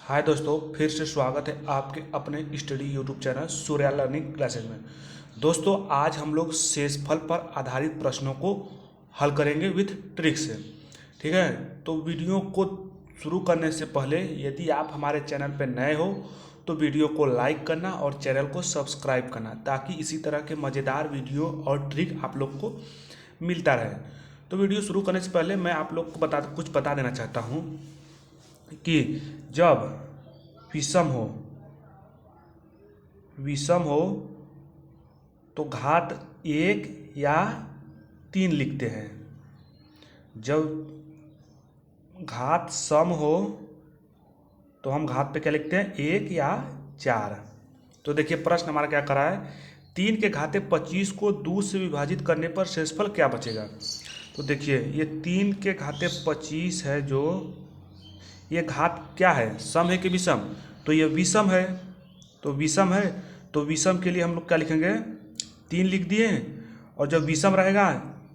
हाय दोस्तों, फिर से स्वागत है आपके अपने study YouTube channel Surya learning classes में। दोस्तों, आज हम लोग शेषफल पर आधारित प्रश्नों को हल करेंगे विथ ट्रिक से। ठीक है, तो वीडियो को शुरू करने से पहले यदि आप हमारे चैनल पर नए हो तो वीडियो को लाइक करना और चैनल को सब्सक्राइब करना, ताकि इसी तरह के मज़ेदार वीडियो और ट्रिक आप लोग को मिलता रहे। तो वीडियो शुरू करने से पहले मैं आप लोग को कुछ बता देना चाहता हूँ कि जब विषम हो विषम हो तो घात 1 या 3 लिखते हैं। जब घात सम हो तो हम घात पे क्या लिखते हैं, 1 या 4। तो देखिए प्रश्न हमारा क्या करा है, 3 के घाते 25 को 2 से विभाजित करने पर शेषफल क्या बचेगा। तो देखिए ये 3 के घाते 25 है, जो ये घात क्या है, सम है कि विषम। तो ये विषम है, तो विषम के लिए हम लोग क्या लिखेंगे, 3 लिख दिए। और जब विषम रहेगा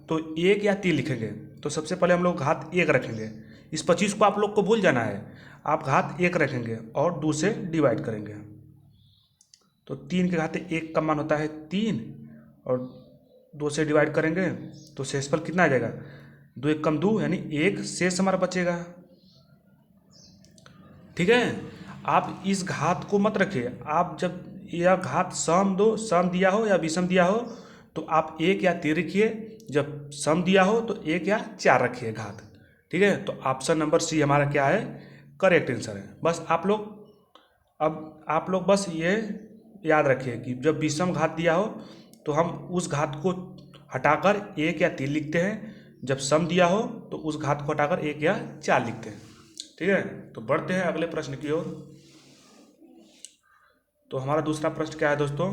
तो 1 या 3 लिखेंगे। तो सबसे पहले हम लोग घात 1 रखेंगे। इस 25 को आप लोग को भूल जाना है, आप घात 1 रखेंगे और 2 से डिवाइड करेंगे। तो 3 के घाते 1 का मान होता है 3 और 2 से डिवाइड करेंगे तो शेषफल कितना आ जाएगा, 2 1 कम 2 यानी 1 शेष हमारा बचेगा। ठीक है, आप इस घात को मत रखिए। आप जब यह घात सम दिया हो या विषम दिया हो तो आप 1 या 3 रखिए। जब सम दिया हो तो 1 या 4 रखिए घात। ठीक है, तो ऑप्शन नंबर सी हमारा क्या है, करेक्ट आंसर है। बस आप लोग बस ये याद रखिए कि जब विषम घात दिया हो तो हम उस घात को हटाकर 1 या 3 लिखते हैं। जब सम दिया हो तो उस घात को हटाकर 1 या 4 लिखते हैं। ठीक है, तो बढ़ते हैं अगले प्रश्न की ओर। तो हमारा दूसरा प्रश्न क्या है दोस्तों,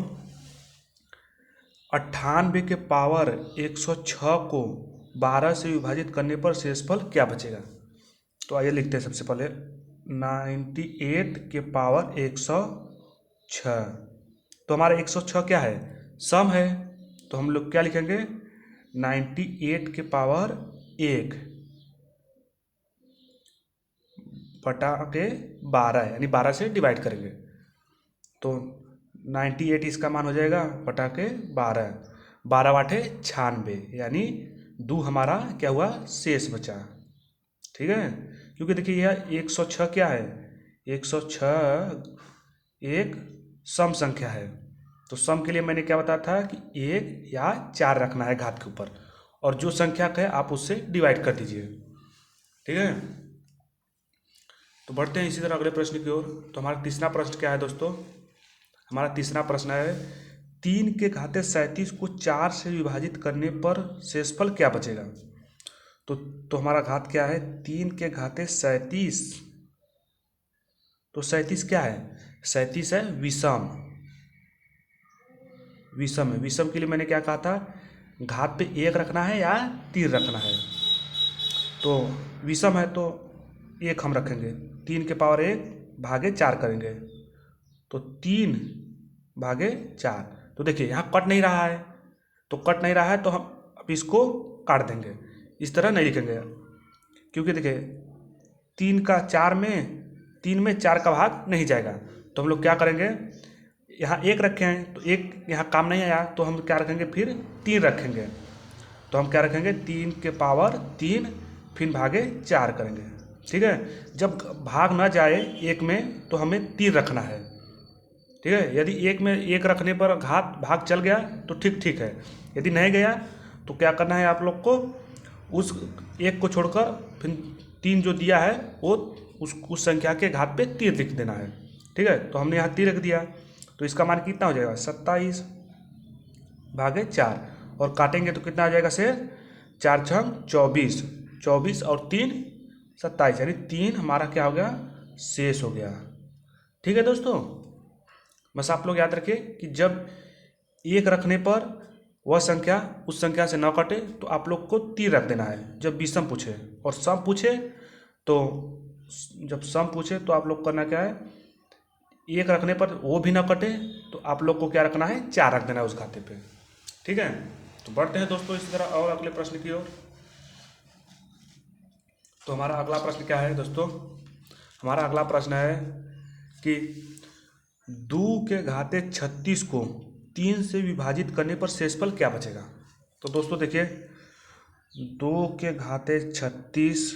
98 के पावर 106 को 12 से विभाजित करने पर शेषफल क्या बचेगा। तो आइए लिखते हैं सबसे पहले 98 के पावर 106। तो हमारा 106 क्या है, सम है। तो हम लोग क्या लिखेंगे, 98 के पावर 1 बटा के 12 है, यानी 12 से डिवाइड करेंगे तो 98 इसका मान हो जाएगा बटा के 12, 12 बाटे 96, यानी 2 हमारा क्या हुआ, शेष बचा। ठीक है, क्योंकि देखिए यह 106 क्या है, 106 एक सम संख्या है। तो सम के लिए मैंने क्या बताया था कि 1 या 4 रखना है घात के ऊपर, और जो संख्या का है आप उससे डिवाइड कर दीजिए। ठीक है, तो बढ़ते हैं इसी तरह अगले प्रश्न की ओर। तो हमारा तीसरा प्रश्न क्या है दोस्तों, हमारा तीसरा प्रश्न है 3 के घाते 37 को 4 से विभाजित करने पर शेषफल क्या बचेगा। तो हमारा घात क्या है, 3 के घाते 37। तो 37 क्या है, 37 है विषम। विषम है, विषम के लिए मैंने क्या कहा था, घात पे 1 रखना है या 3 रखना है। तो विषम है तो 1 हम रखेंगे, 3 के पावर 1 भागे 4 करेंगे तो 3 भागे 4। तो देखिए यहाँ कट नहीं रहा है, तो कट नहीं रहा है तो हम अब इसको काट देंगे, इस तरह नहीं लिखेंगे। क्योंकि देखिए 3 में 4 का भाग नहीं जाएगा। तो हम लोग क्या करेंगे, यहाँ 1 रखे हैं तो 1 यहाँ काम नहीं आया, तो हम क्या रखेंगे, फिर 3 रखेंगे। तो हम क्या रखेंगे, 3 के पावर 3 फिर भागे 4 करेंगे। ठीक है, जब भाग ना जाए 1 में तो हमें 3 रखना है। ठीक है, यदि 1 में 1 रखने पर घात भाग चल गया तो ठीक है, यदि नहीं गया तो क्या करना है आप लोग को, उस 1 को छोड़कर फिर 3 जो दिया है वो उस संख्या के घात पे 3 लिख देना है। ठीक है, तो हमने यहाँ 3 रख दिया, तो इसका मान कितना हो जाएगा, 27 भागे 4, और काटेंगे तो कितना आ जाएगा से 4 छंग 24, 24 और 3 27, यानी 3 हमारा क्या हो गया, शेष हो गया। ठीक है दोस्तों, बस आप लोग याद रखिए कि जब 1 रखने पर वह संख्या उस संख्या से न कटे तो आप लोग को 3 रख देना है जब विषम पूछे। और सम पूछे तो जब सम पूछे तो आप लोग करना क्या है, 1 रखने पर वो भी ना कटे तो आप लोग को क्या रखना है, 4 रख देना है उस खाते पे। ठीक है, तो बढ़ते हैं दोस्तों इसी तरह और अगले प्रश्न की ओर। तो हमारा अगला प्रश्न क्या है दोस्तों, हमारा अगला प्रश्न है कि 2 के घाते 36 को 3 से विभाजित करने पर शेषफल क्या बचेगा। तो दोस्तों देखिए 2 के घाते 36,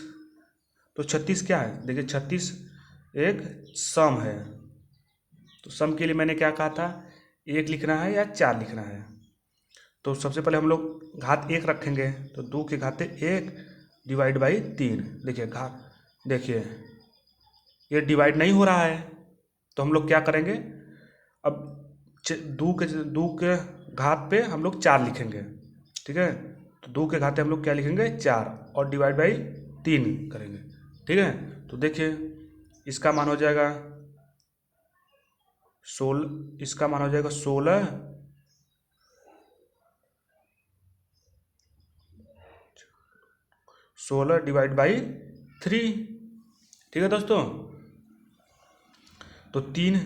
तो 36 क्या है, देखिए 36 एक सम है। तो सम के लिए मैंने क्या कहा था, 1 लिखना है या 4 लिखना है। तो सबसे पहले हम लोग घात 1 रखेंगे, तो 2 के घाते 1 डिवाइड बाई 3। देखिए देखिए ये डिवाइड नहीं हो रहा है, तो हम लोग क्या करेंगे, अब 2 के घात पे हम लोग 4 लिखेंगे, ठीक है। तो 2 के घाते हम लोग क्या लिखेंगे, 4, और डिवाइड बाई 3 करेंगे, ठीक है। तो देखिए इसका मान हो जाएगा 16, इसका मान हो जाएगा 16 डिवाइड बाई 3, ठीक है दोस्तों। तो 3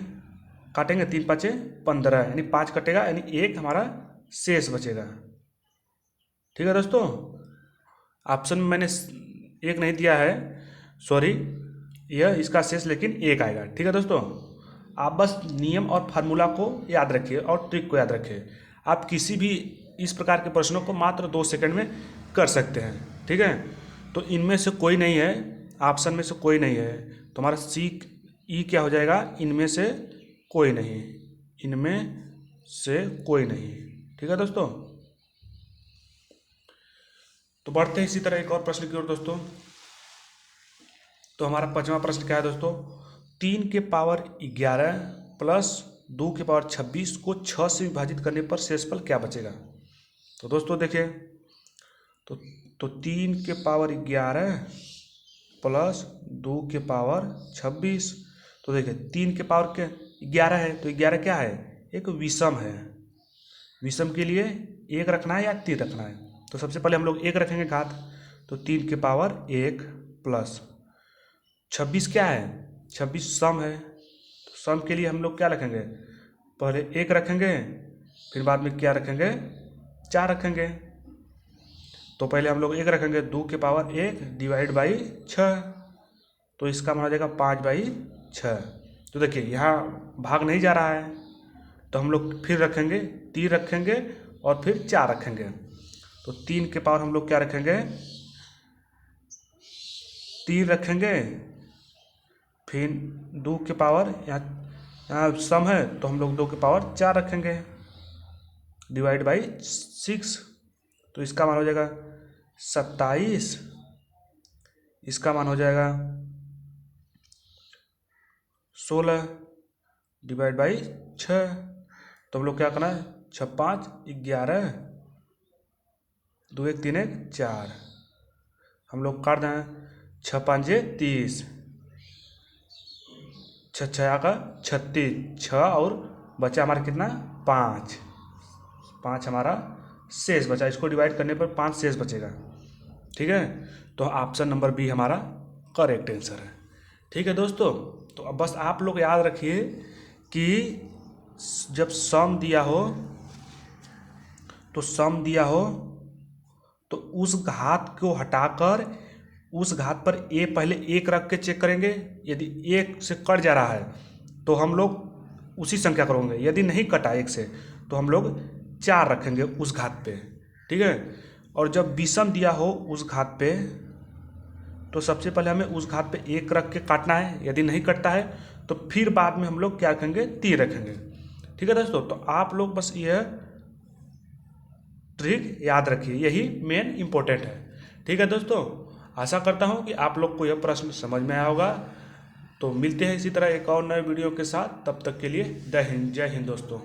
काटेंगे, 3 पाँचे 15, यानी 5 कटेगा, यानी 1 हमारा शेष बचेगा, ठीक है दोस्तों। ऑप्शन में मैंने 1 नहीं दिया है, सॉरी, यह इसका शेष लेकिन 1 आएगा, ठीक है दोस्तों। आप बस नियम और फार्मूला को याद रखिए और ट्रिक को याद रखिए। आप किसी भी इस प्रकार के प्रश्नों को मात्र 2 सेकंड में कर सकते हैं, ठीक है। तो इनमें से कोई नहीं है, ऑप्शन में से कोई नहीं है, तो हमारा ई क्या हो जाएगा, इनमें से कोई नहीं, इनमें से कोई नहीं, ठीक है दोस्तों। तो बढ़ते हैं इसी तरह एक और प्रश्न की ओर दोस्तों। तो हमारा 5वां प्रश्न क्या है दोस्तों, 3 के पावर 11 प्लस 2 के पावर 26 को 6 से विभाजित करने पर शेषफल क्या बचेगा। तो दोस्तों देखिए, तो 3 के पावर 11 प्लस 2 के पावर 26, तो देखिए 3 के पावर के 11 है, तो 11 क्या है, एक विषम है। विषम के लिए 1 रखना है या 3 रखना है। तो सबसे पहले हम लोग 1 रखेंगे घात, तो 3 के पावर 1 प्लस 26 क्या है, 26 सम है। तो सम के लिए हम लोग क्या रखेंगे, पहले 1 रखेंगे, फिर बाद में क्या रखेंगे, 4 रखेंगे। तो पहले हम लोग 1 रखेंगे, 2 के पावर 1 डिवाइड बाई 6, तो इसका मान हो जाएगा 5/6। तो देखिए यहाँ भाग नहीं जा रहा है, तो हम लोग फिर रखेंगे, 3 रखेंगे और फिर 4 रखेंगे। तो 3 के पावर हम लोग क्या रखेंगे, 3 रखेंगे, फिर 2 के पावर यहाँ सम है, तो हम लोग 2 के पावर 4 रखेंगे डिवाइड बाई 6, तो इसका मान हो जाएगा 27, इसका मान हो जाएगा 16 डिवाइड बाई 6। तो हम लोग क्या करना है, 6 5 11, 2 1 3 1 4, हम लोग काट दें, 6 5 30, 6 6 का 36, 6 और बचा हमारा कितना, 5 हमारा शेष बचा। इसको डिवाइड करने पर 5 शेष बचेगा, ठीक है। तो ऑप्शन नंबर बी हमारा करेक्ट आंसर है, ठीक है दोस्तों। तो अब बस आप लोग याद रखिए कि जब सम दिया हो, तो उस घात को हटाकर उस घात पर पहले 1 रख के चेक करेंगे। यदि 1 से कट जा रहा है तो हम लोग उसी संख्या करेंगे, यदि नहीं कटा 1 से तो हम लोग 4 रखेंगे उस घात पे, ठीक है। और जब विषम दिया हो उस घात पे, तो सबसे पहले हमें उस घात पे 1 रख के काटना है, यदि नहीं कटता है तो फिर बाद में हम लोग क्या रखेंगे, 3 रखेंगे, ठीक है दोस्तों। तो आप लोग बस यह ट्रिक याद रखिए, यही मेन इम्पोर्टेंट है, ठीक है दोस्तों। आशा करता हूँ कि आप लोग को यह प्रश्न समझ में आया होगा। तो मिलते हैं इसी तरह एक और नए वीडियो के साथ, तब तक के लिए जय हिंद दोस्तों।